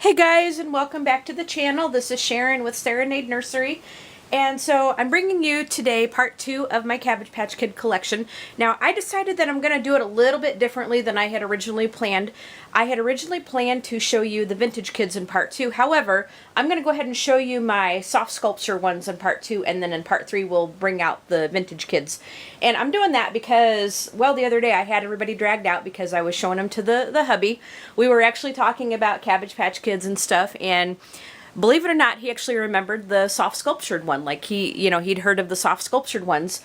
Hey guys, and welcome back to the channel. This is Sharon with Serenade Nursery. And so I'm bringing you today part 2 of my Cabbage Patch Kid collection. Now I decided that I'm going to do it a little bit differently than I had originally planned. I had originally planned to show you the vintage kids in part 2. However, I'm going to go ahead and show you my soft sculpture ones in part 2, and then in part 3 we'll bring out the vintage kids. And I'm doing that because, well, the other day I had everybody dragged out because I was showing them to the hubby. We were actually talking about Cabbage Patch Kids and stuff, and believe it or not, he actually remembered the soft sculptured one. Like he'd heard of the soft sculptured ones.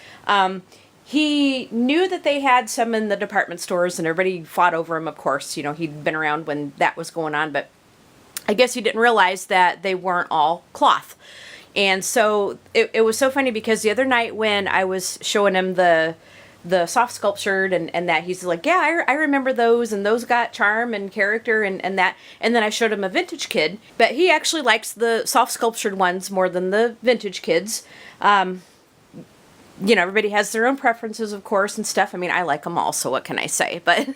He knew that they had some in the department stores and everybody fought over him, of course. He'd been around when that was going on, but I guess he didn't realize that they weren't all cloth. And so it was so funny because the other night when I was showing him the soft sculptured and that, he's like, yeah, I remember those, and those got charm and character and that. And then I showed him a vintage kid, but he actually likes the soft sculptured ones more than the vintage kids. Everybody has their own preferences, of course, and stuff. I mean, I like them all, so what can I say? But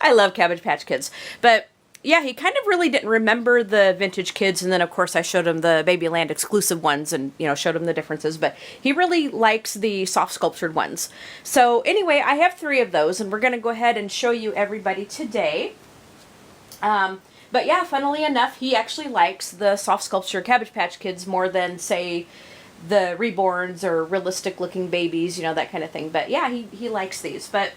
I love Cabbage Patch Kids. But yeah, he kind of really didn't remember the vintage kids, and then of course I showed him the Babyland exclusive ones and, showed him the differences, but he really likes the soft sculptured ones. So anyway, I have 3 of those, and we're going to go ahead and show you everybody today. But yeah, funnily enough, he actually likes the soft sculpture Cabbage Patch Kids more than, say, the reborns or realistic looking babies, that kind of thing. But yeah, he likes these. But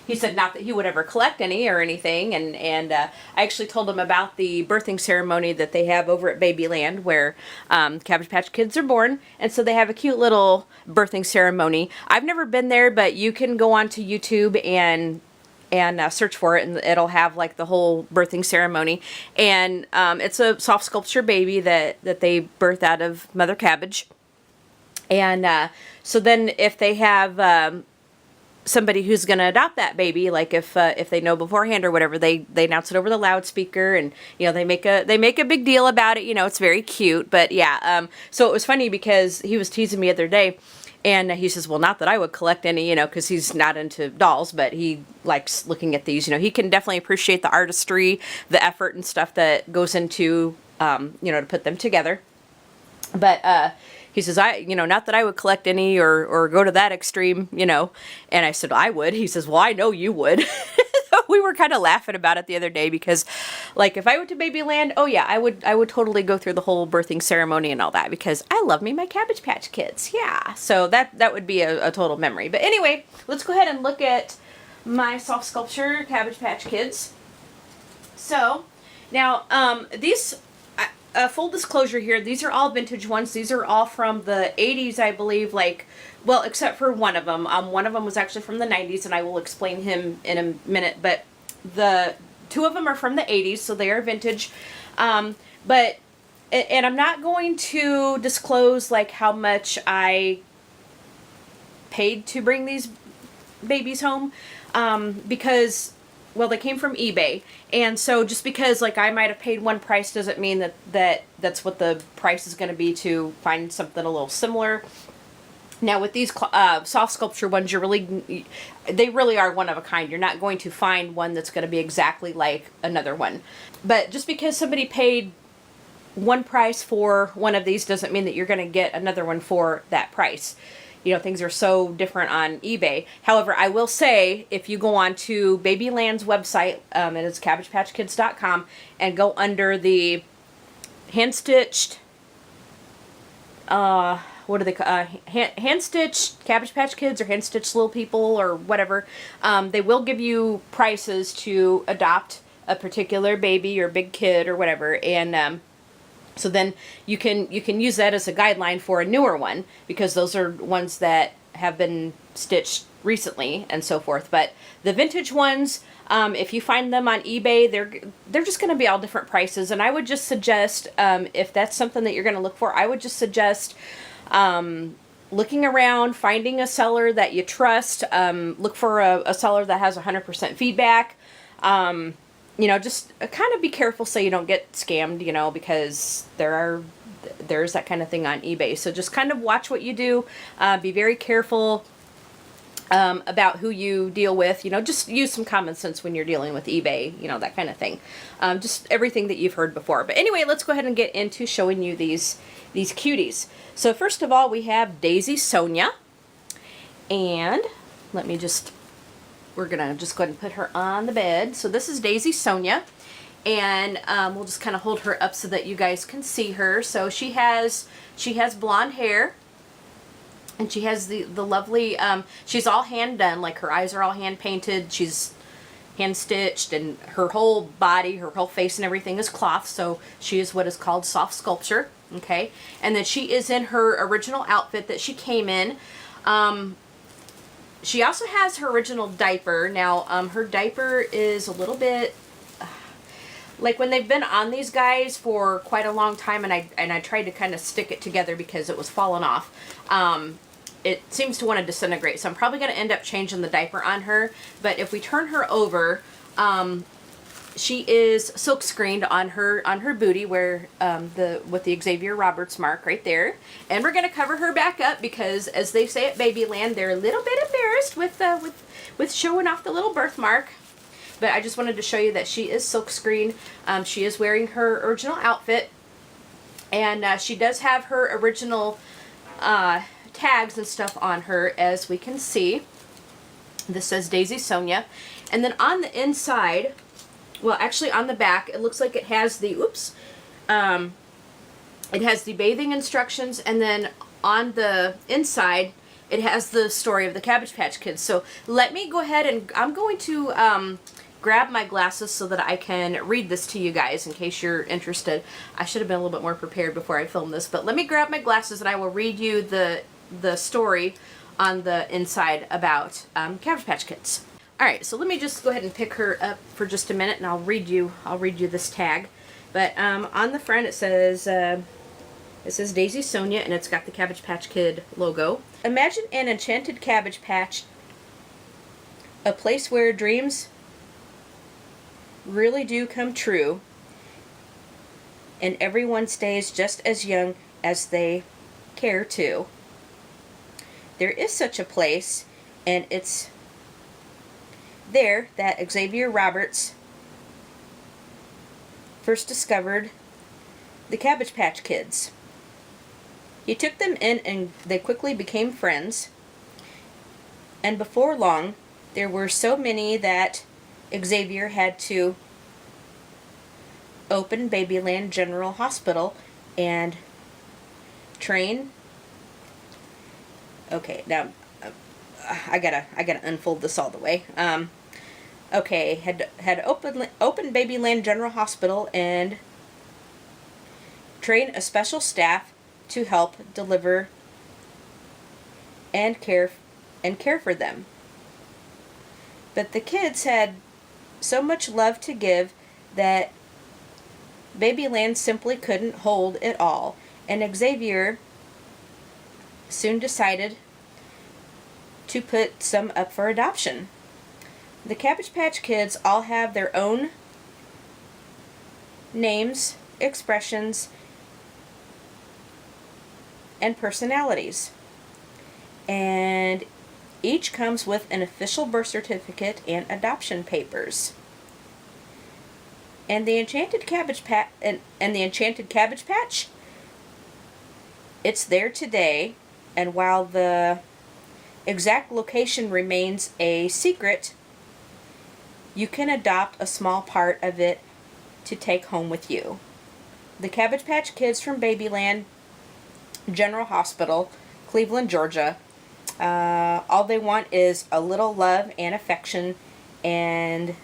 he said not that he would ever collect any or anything, and I actually told him about the birthing ceremony that they have over at Babyland where Cabbage Patch Kids are born, and so they have a cute little birthing ceremony. I've never been there, but you can go onto YouTube and search for it, and it'll have like the whole birthing ceremony. And it's a soft sculpture baby that they birth out of Mother Cabbage. And so then if they have somebody who's going to adopt that baby, like if they know beforehand or whatever, they announce it over the loudspeaker, and they make a big deal about it. It's very cute. But yeah, so it was funny because he was teasing me the other day, and he says, well, not that I would collect any, because he's not into dolls, but he likes looking at these. He can definitely appreciate the artistry, the effort and stuff that goes into to put them together. But he says, not that I would collect any or go to that extreme, And I said, I would. He says, well, I know you would. We were kind of laughing about it the other day because, like, if I went to Babyland, oh yeah, I would totally go through the whole birthing ceremony and all that because I love me my Cabbage Patch Kids. Yeah, so that would be a total memory. But anyway, let's go ahead and look at my soft sculpture Cabbage Patch Kids. So now these. Full disclosure here, these are all vintage ones. These are all from the 80s, I believe, well, except for one of them. One of them was actually from the 90s, and I will explain him in a minute. But the 2 of them are from the 80s, so they are vintage. And I'm not going to disclose, how much I paid to bring these babies home, because, well, they came from eBay, and so just because I might have paid one price doesn't mean that's what the price is going to be to find something a little similar. Now with these soft sculpture ones, they really are one of a kind. You're not going to find one that's going to be exactly like another one. But just because somebody paid one price for one of these doesn't mean that you're going to get another one for that price. Things are so different on eBay. However, I will say, if you go on to Babyland's website, it is CabbagePatchKids.com, and go under the hand-stitched, what do they call, hand-stitched Cabbage Patch Kids or hand-stitched Little People or whatever, they will give you prices to adopt a particular baby or big kid or whatever, and so then you can use that as a guideline for a newer one, because those are ones that have been stitched recently and so forth. But the vintage ones, if you find them on eBay, they're just going to be all different prices. And I would just suggest, if that's something that you're going to look for, I would just suggest looking around, finding a seller that you trust. Look for a seller that has 100% feedback. Just kind of be careful so you don't get scammed, because there's that kind of thing on eBay. So just kind of watch what you do. Be very careful. about who you deal with. You know, just use some common sense when you're dealing with eBay, you know, that kind of thing. Just everything that you've heard before. But anyway, let's go ahead and get into showing you these cuties. So first of all, we have Daisy Sonia. And let me just, we're going to just go ahead and put her on the bed. So this is Daisy Sonia. And we'll just kind of hold her up so that you guys can see her. So she has blonde hair. And she has the lovely, she's all hand done, like her eyes are all hand painted, she's hand stitched, and her whole body, her whole face and everything is cloth, so she is what is called soft sculpture, okay? And then she is in her original outfit that she came in. She also has her original diaper. Now, her diaper is a little bit, like when they've been on these guys for quite a long time, and I tried to kind of stick it together because it was falling off, it seems to want to disintegrate. So I'm probably going to end up changing the diaper on her. But if we turn her over, she is silk screened on her booty where with the Xavier Roberts mark right there. And we're going to cover her back up because, as they say at Babyland, they're a little bit embarrassed with showing off the little birthmark. But I just wanted to show you that she is silk screened. She is wearing her original outfit. And she does have her original tags and stuff on her, as we can see. This says Daisy Sonia. And then on the inside, well, actually on the back, it looks like it has the, it has the bathing instructions, and then on the inside, it has the story of the Cabbage Patch Kids. So let me go ahead and, I'm going to grab my glasses so that I can read this to you guys in case you're interested. I should have been a little bit more prepared before I filmed this, but let me grab my glasses and I will read you the story on the inside about Cabbage Patch Kids. Alright, so let me just go ahead and pick her up for just a minute and I'll read you this tag. But on the front it says Daisy Sonia, and it's got the Cabbage Patch Kid logo. Imagine an enchanted cabbage patch, a place where dreams really do come true, and everyone stays just as young as they care to. There is such a place, and it's there that Xavier Roberts first discovered the Cabbage Patch Kids. He took them in and they quickly became friends, and before long there were so many that Xavier had to open Babyland General Hospital and train. Okay, now I gotta unfold this all the way. Okay, had opened Babyland General Hospital and train a special staff to help deliver and care for them. But the kids had so much love to give that Babyland simply couldn't hold it all, and Xavier soon decided to put some up for adoption. The Cabbage Patch Kids all have their own names, expressions, and personalities, and each comes with an official birth certificate and adoption papers. And the Enchanted Cabbage Patch it's there today, and while the exact location remains a secret, you can adopt a small part of it to take home with you. The Cabbage Patch Kids from Babyland General Hospital, Cleveland, Georgia. All they want is a little love and affection and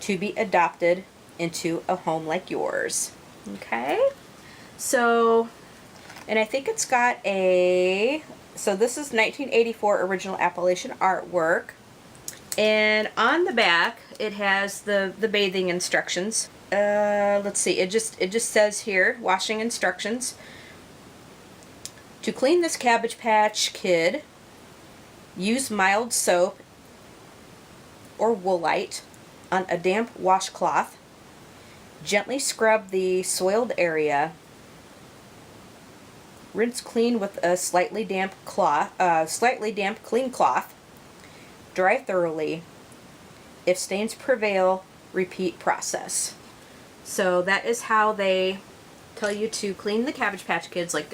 to be adopted into a home like yours. Okay? So, and I think it's got a, so this is 1984 original Appalachian artwork. And on the back, it has the bathing instructions. Let's see, it just says here, washing instructions. To clean this Cabbage Patch Kid, use mild soap or woolite on a damp washcloth. Gently scrub the soiled area. Rinse clean with a slightly damp clean cloth. dry thoroughly. If stains prevail, repeat process. So that is how they tell you to clean the Cabbage Patch Kids. Like,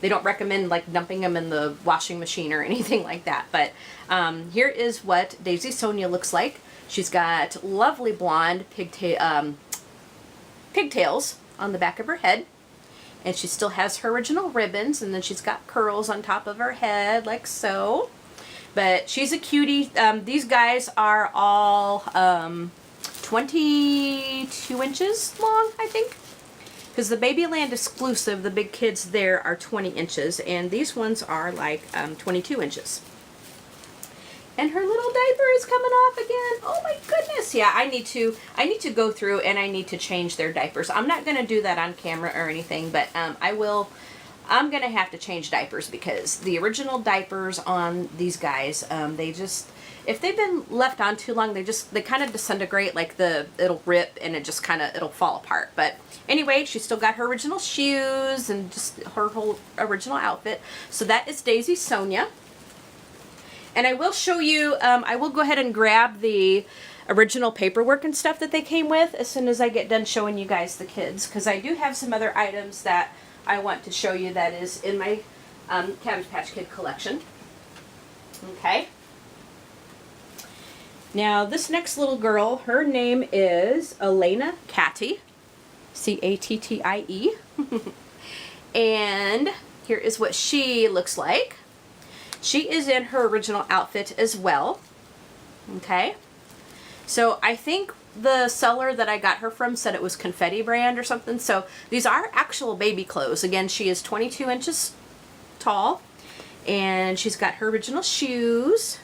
they don't recommend like dumping them in the washing machine or anything like that. But here is what Daisy Sonia looks like. She's got lovely blonde pigtails on the back of her head. And she still has her original ribbons, and then she's got curls on top of her head, like so. But she's a cutie. These guys are all 22 inches long, I think. Because the Babyland exclusive, the big kids there are 20 inches, and these ones are like 22 inches. And her little diaper is coming off again. Oh my goodness. Yeah, I need to go through and I need to change their diapers. I'm not going to do that on camera or anything, but I'm going to have to change diapers because the original diapers on these guys, they just, if they've been left on too long, they kind of disintegrate, like it'll rip and it'll fall apart. But anyway, she's still got her original shoes and just her whole original outfit. So that is Daisy Sonia. And I will show you, I will go ahead and grab the original paperwork and stuff that they came with as soon as I get done showing you guys the kids. Because I do have some other items that I want to show you that is in my Cabbage Patch Kid collection. Okay. Now this next little girl, her name is Elena Catty. C-A-T-T-I-E. And here is what she looks like. She is in her original outfit as well. Okay. So I think the seller that I got her from said it was Confetti brand or something. So these are actual baby clothes. Again, she is 22 inches tall. And she's got her original shoes.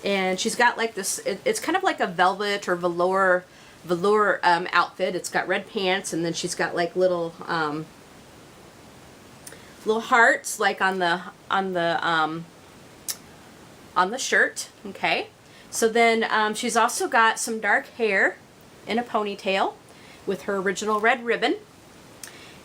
And she's got like this, it's kind of like a velvet or velour outfit. It's got red pants, and then she's got like little hearts like on the shirt. Okay. So then she's also got some dark hair in a ponytail with her original red ribbon.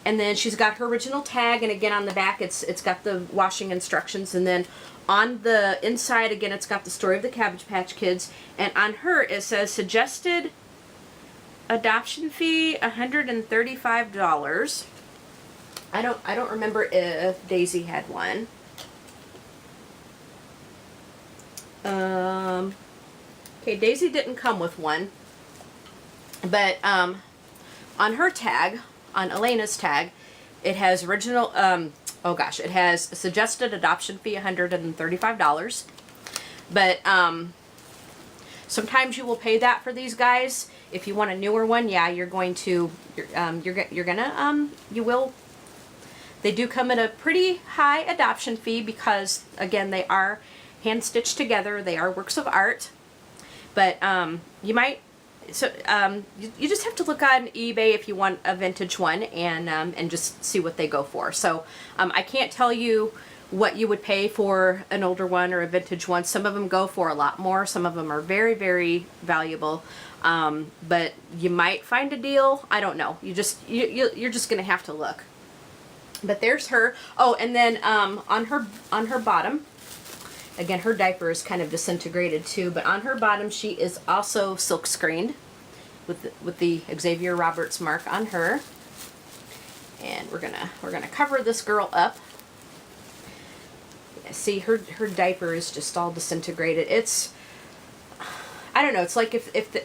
And then she's got her original tag, and again on the back it's got the washing instructions, and then on the inside again it's got the story of the Cabbage Patch Kids, and on her it says suggested adoption fee $135. I don't remember if Daisy had one. Okay, Daisy didn't come with one. But on her tag, on Elena's tag, it has original, it has suggested adoption fee $135. But sometimes you will pay that for these guys. If you want a newer one, yeah, you're going to, you will. They do come at a pretty high adoption fee because, again, they are hand-stitched together. They are works of art. But you might, you just have to look on eBay if you want a vintage one and just see what they go for. So I can't tell you what you would pay for an older one or a vintage one. Some of them go for a lot more. Some of them are very, very valuable. But you might find a deal. I don't know. You're just going to have to look. But there's her. Oh, and then on her bottom, again, her diaper is kind of disintegrated too, but on her bottom she is also silk screened with the Xavier Roberts mark on her. And we're gonna cover this girl up. See, her diaper is just all disintegrated. It's, I don't know, it's like if the,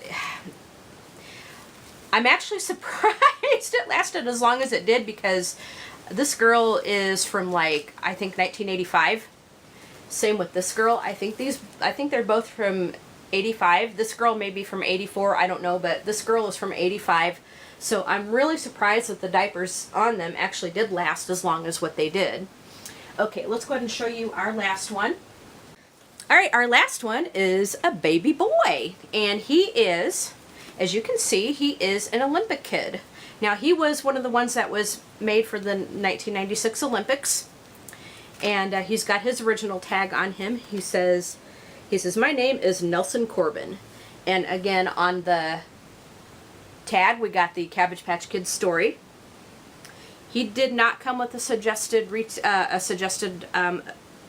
I'm actually surprised it lasted as long as it did, because this girl is from like, I think 1985. Same with this girl. I think they're both from 85. This girl may be from 84, I don't know, but this girl is from 85. So I'm really surprised that the diapers on them actually did last as long as what they did. Okay, let's go ahead and show you our last one. All right, our last one is a baby boy, and he is, as you can see, he is an Olympic kid. Now, he was one of the ones that was made for the 1996 Olympics, and he's got his original tag on him. He says, my name is Nelson Corbin. And again, on the tag, we got the Cabbage Patch Kids story. He did not come with a suggested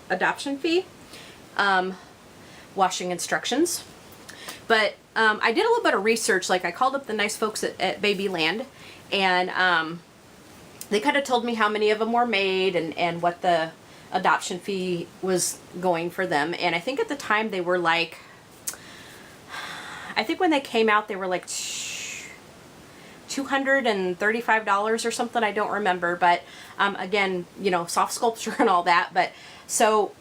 adoption fee. washing instructions. But I did a little bit of research. Like I called up the nice folks at Babyland, and they kind of told me how many of them were made and what the adoption fee was going for them. And I think at the time they were like, I think when they came out they were like $235 or something. I don't remember, but again, you know, soft sculpture and all that. But so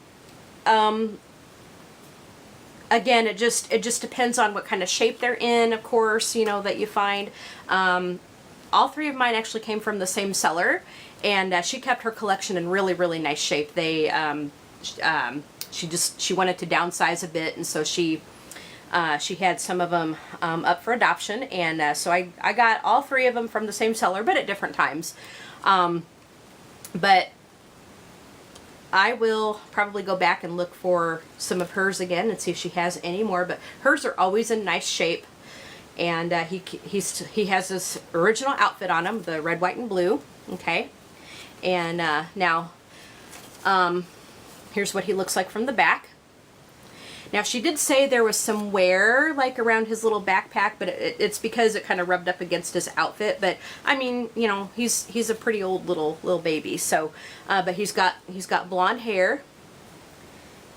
again, it just depends on what kind of shape they're in, of course, you know, that you find. All three of mine actually came from the same seller, and she kept her collection in really, really nice shape. They she wanted to downsize a bit, and so she had some of them up for adoption, and so I got all three of them from the same seller, but at different times. But I will probably go back and look for some of hers again and see if she has any more, but hers are always in nice shape. And he has this original outfit on him, the red, white, and blue. Okay, and now here's what he looks like from the back. Now she did say there was some wear like around his little backpack, but it's because it kind of rubbed up against his outfit. But I mean, you know, he's a pretty old little baby. So, but he's got blonde hair.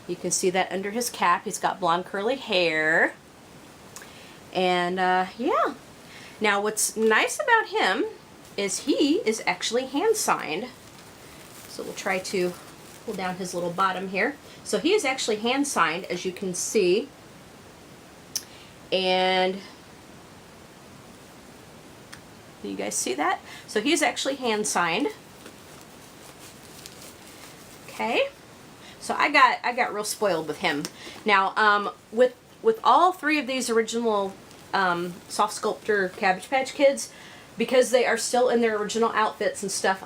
You can see that under his cap. He's got blonde curly hair. And yeah. Now what's nice about him is he is actually hand signed. So we'll try to pull down his little bottom here. So he is actually hand signed, as you can see. And do you guys see that? So he's actually hand signed. Okay. So I got real spoiled with him. Now with all three of these original soft sculpture Cabbage Patch Kids, because they are still in their original outfits and stuff,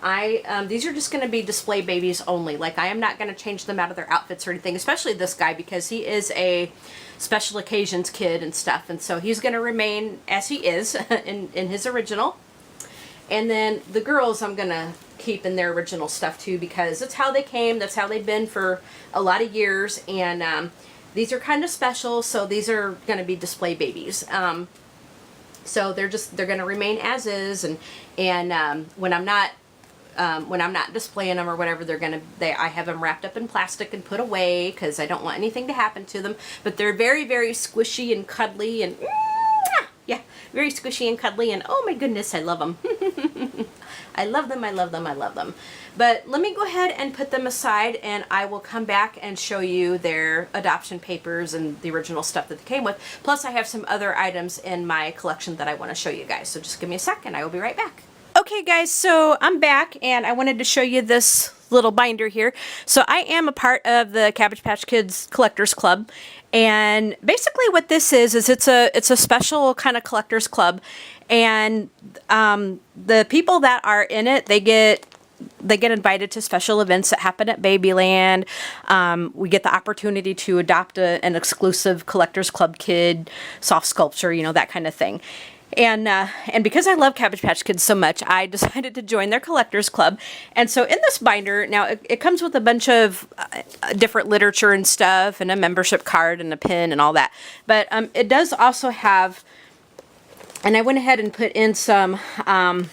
these are just going to be display babies only. Like, I am not going to change them out of their outfits or anything, especially this guy, because he is a special occasions kid and stuff, and so he's going to remain as he is in his original. And then the girls I'm going to keep in their original stuff too, because that's how they came, that's how they've been for a lot of years, and these are kind of special, so these are going to be display babies. So they're going to remain as is, and when I'm not displaying them or whatever, I have them wrapped up in plastic and put away because I don't want anything to happen to them. But they're very, very squishy and cuddly, and yeah, very squishy and cuddly, and oh my goodness, I love them. I love them, I love them, I love them. But let me go ahead and put them aside, and I will come back and show you their adoption papers and the original stuff that they came with. Plus, I have some other items in my collection that I want to show you guys. So just give me a second, I will be right back. Okay guys, so I'm back, and I wanted to show you this little binder here. So I am a part of the Cabbage Patch Kids Collectors Club, and basically what this is it's a special kind of collectors club, and the people that are in it, they get invited to special events that happen at Babyland. We get the opportunity to adopt an exclusive collectors club kid, soft sculpture, you know, that kind of thing. And because I love Cabbage Patch Kids so much, I decided to join their collectors club. And so in this binder, now it comes with a bunch of different literature and stuff, and a membership card and a pin and all that. But it does also have, and I went ahead and put in some, some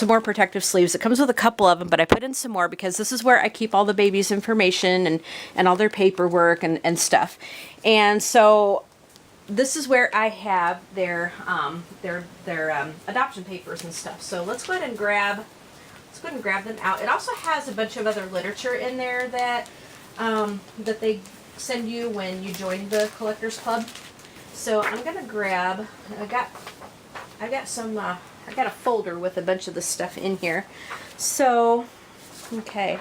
more protective sleeves. It comes with a couple of them, but I put in some more because this is where I keep all the babies' information and all their paperwork and stuff. And so this is where I have their adoption papers and stuff. So let's go ahead and grab them out. It also has a bunch of other literature in there that that they send you when you join the collectors club. So I'm gonna grab. I got a folder with a bunch of the stuff in here. So, okay.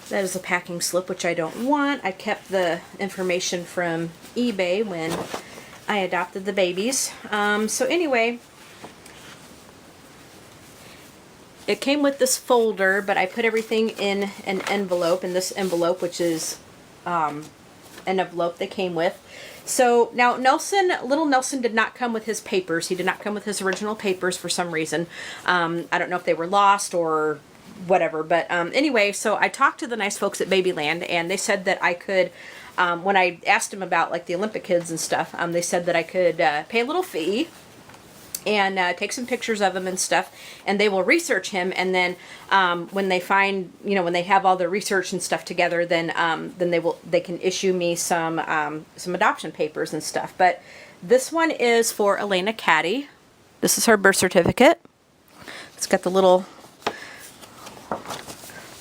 That is a packing slip, which I don't want. I kept the information from eBay when I adopted the babies. So anyway, it came with this folder, but I put everything in an envelope, in this envelope, which is an envelope they came with. So now little Nelson did not come with his papers. He did not come with his original papers for some reason. I don't know if they were lost or whatever. But anyway, so I talked to the nice folks at Babyland, and they said that I could, when I asked them about like the Olympic kids and stuff, they said that I could pay a little fee and take some pictures of him and stuff, and they will research him, and then when they find, when they have all their research and stuff together, then they can issue me some adoption papers and stuff. But this one is for Elena Catty. This is her birth certificate. It's got the little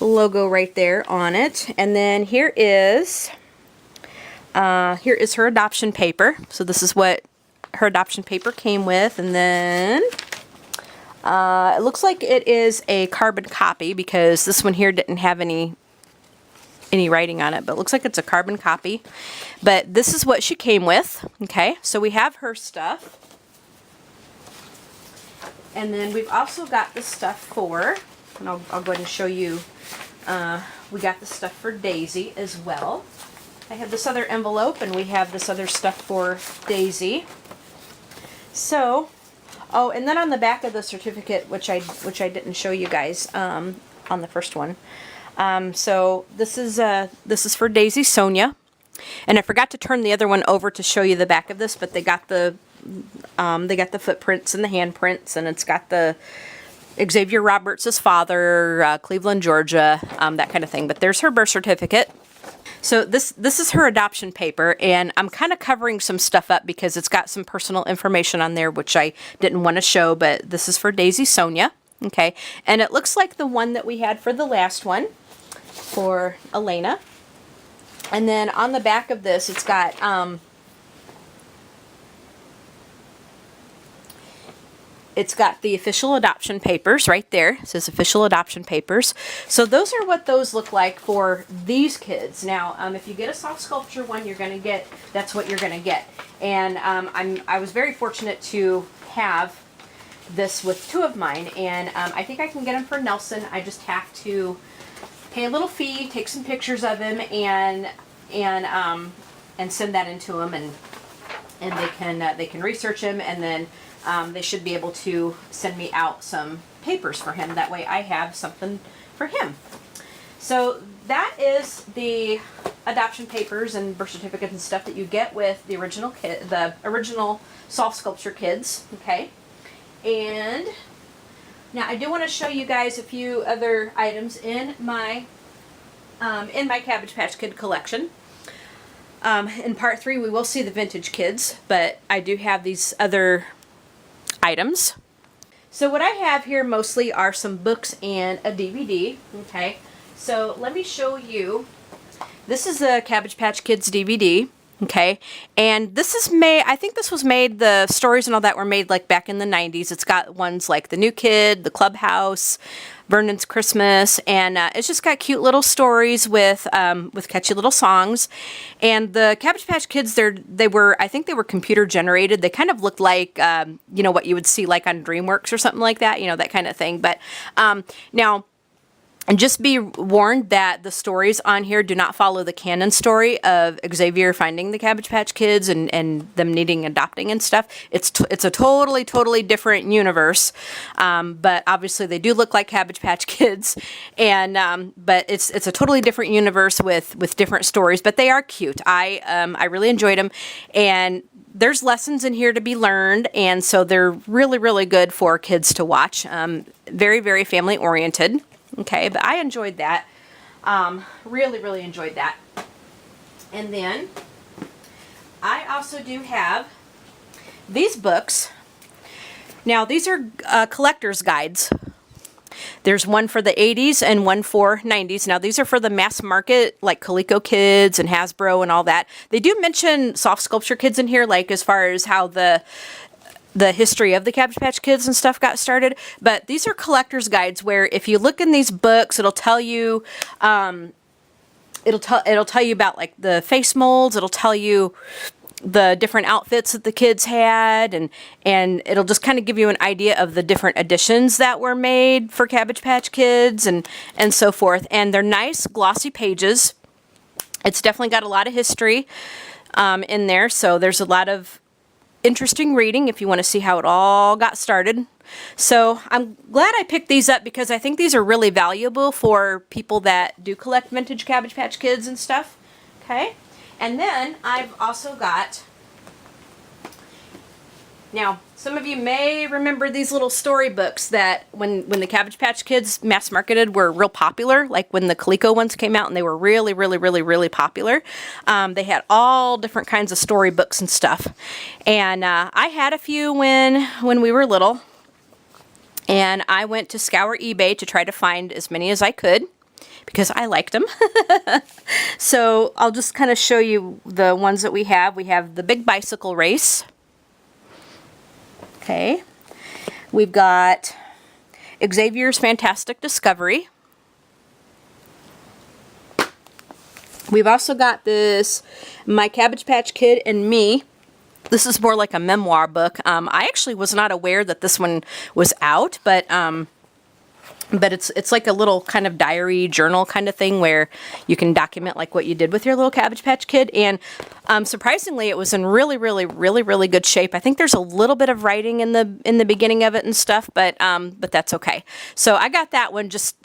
logo right there on it, and then here is her adoption paper. So this is what her adoption paper came with, and then it looks like it is a carbon copy because this one here didn't have any writing on it, but it looks like it's a carbon copy. But this is what she came with. Okay, so we have her stuff, and then we've also got the stuff for, and I'll go ahead and show you, we got the stuff for Daisy as well. I have this other envelope, and we have this other stuff for Daisy. So, oh, and then on the back of the certificate, which I didn't show you guys on the first one. So this is for Daisy Sonia, and I forgot to turn the other one over to show you the back of this, but they got the footprints and the handprints, and it's got the Xavier Roberts' father, Cleveland, Georgia, that kind of thing. But there's her birth certificate. So this is her adoption paper, and I'm kind of covering some stuff up because it's got some personal information on there which I didn't want to show, but this is for Daisy Sonia, okay? And it looks like the one that we had for the last one for Elena. And then on the back of this, it's got the official adoption papers right there. It says official adoption papers. So those are what those look like for these kids. Now, if you get a soft sculpture one, that's what you're gonna get. And I was very fortunate to have this with two of mine, and I think I can get them for Nelson. I just have to pay a little fee, take some pictures of him, and send that into him, and they can research him, and then they should be able to send me out some papers for him. That way I have something for him. So that is the adoption papers and birth certificates and stuff that you get with the original soft sculpture kids. Okay. And now I do want to show you guys a few other items in my Cabbage Patch Kid collection. In part 3 we will see the vintage kids, but I do have these other items. So what I have here mostly are some books and a DVD. Okay, so let me show you. This is a Cabbage Patch Kids DVD. Okay, and this is made, I think this was made, the stories and all that were made like back in the 90s. It's got ones like The New Kid, The Clubhouse, Vernon's Christmas, and it's just got cute little stories with catchy little songs. And the Cabbage Patch Kids, I think they were computer generated. They kind of looked like, what you would see like on DreamWorks or something like that, that kind of thing. But now, and just be warned that the stories on here do not follow the canon story of Xavier finding the Cabbage Patch Kids and them needing adopting and stuff. It's a totally different universe, but obviously they do look like Cabbage Patch Kids, and but it's a totally different universe with different stories. But they are cute. I really enjoyed them, and there's lessons in here to be learned, and so they're really good for kids to watch. Very family oriented. Okay, but I enjoyed that. Really enjoyed that. And then I also do have these books. Now, these are collector's guides. There's one for the 80s and one for 90s. Now, these are for the mass market, like Coleco Kids and Hasbro and all that. They do mention soft sculpture kids in here, like as far as how the history of the Cabbage Patch Kids and stuff got started. But these are collector's guides where if you look in these books, it'll tell you, it'll tell you about like the face molds. It'll tell you the different outfits that the kids had, and it'll just kind of give you an idea of the different editions that were made for Cabbage Patch Kids and so forth. And they're nice glossy pages. It's definitely got a lot of history in there, so there's a lot of interesting reading if you want to see how it all got started. So I'm glad I picked these up because I think these are really valuable for people that do collect vintage Cabbage Patch Kids and stuff. Okay, and then I've also got, now some of you may remember these little storybooks that when the Cabbage Patch Kids mass marketed were real popular, like when the Coleco ones came out and they were really popular. They had all different kinds of storybooks and stuff, and I had a few when we were little. And I went to scour eBay to try to find as many as I could because I liked them. So I'll just kind of show you the ones that we have. We have the Big Bicycle Race. Okay. We've got Xavier's Fantastic Discovery. We've also got this My Cabbage Patch Kid and Me. This is more like a memoir book. I actually was not aware that this one was out, but it's like a little kind of diary journal kind of thing where you can document like what you did with your little Cabbage Patch Kid. And surprisingly, it was in really good shape. I think there's a little bit of writing in the beginning of it and stuff, but that's okay. So I got that one just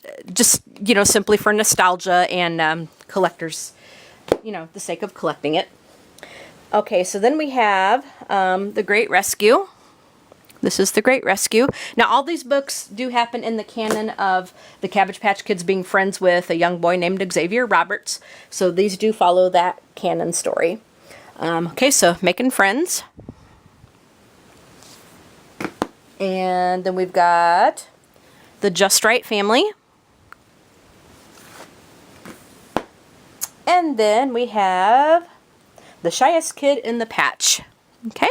you know, simply for nostalgia and collectors, you know, the sake of collecting it. Okay, so then we have The Great Rescue. This is The Great Rescue. Now, all these books do happen in the canon of the Cabbage Patch Kids being friends with a young boy named Xavier Roberts. So these do follow that canon story. Okay, so Making Friends. And then we've got The Just Right Family. And then we have The Shyest Kid in the Patch. Okay.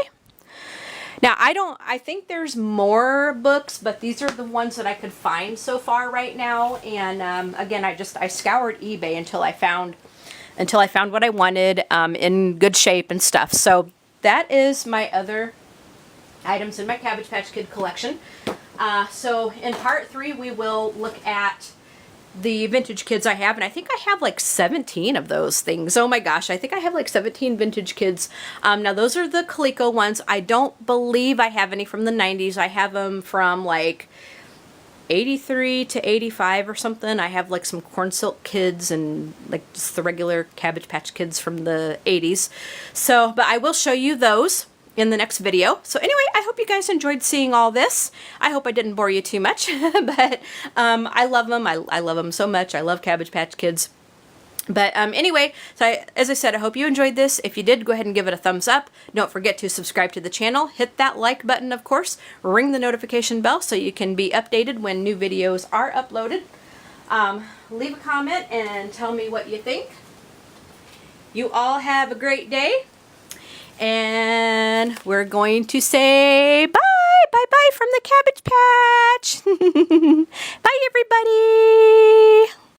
Now, I think there's more books, but these are the ones that I could find so far right now. And again, I scoured eBay until I found what I wanted in good shape and stuff. So that is my other items in my Cabbage Patch Kid collection. So in part 3, we will look at the vintage kids I have, and I think I have like 17 of those things. Oh my gosh, I think I have like 17 vintage kids. Now those are the Coleco ones. I don't believe I have any from the 90s. I have them from like 83 to 85 or something. I have like some Corn Silk Kids and like just the regular Cabbage Patch Kids from the 80s. So, but I will show you those in the next video. So anyway, I hope you guys enjoyed seeing all this. I hope I didn't bore you too much, but I love them. I love them so much. I love Cabbage Patch Kids. But anyway, so as I said, I hope you enjoyed this. If you did, go ahead and give it a thumbs up. Don't forget to subscribe to the channel. Hit that like button, of course. Ring the notification bell so you can be updated when new videos are uploaded. Leave a comment and tell me what you think. You all have a great day. And we're going to say bye from the Cabbage Patch. Bye.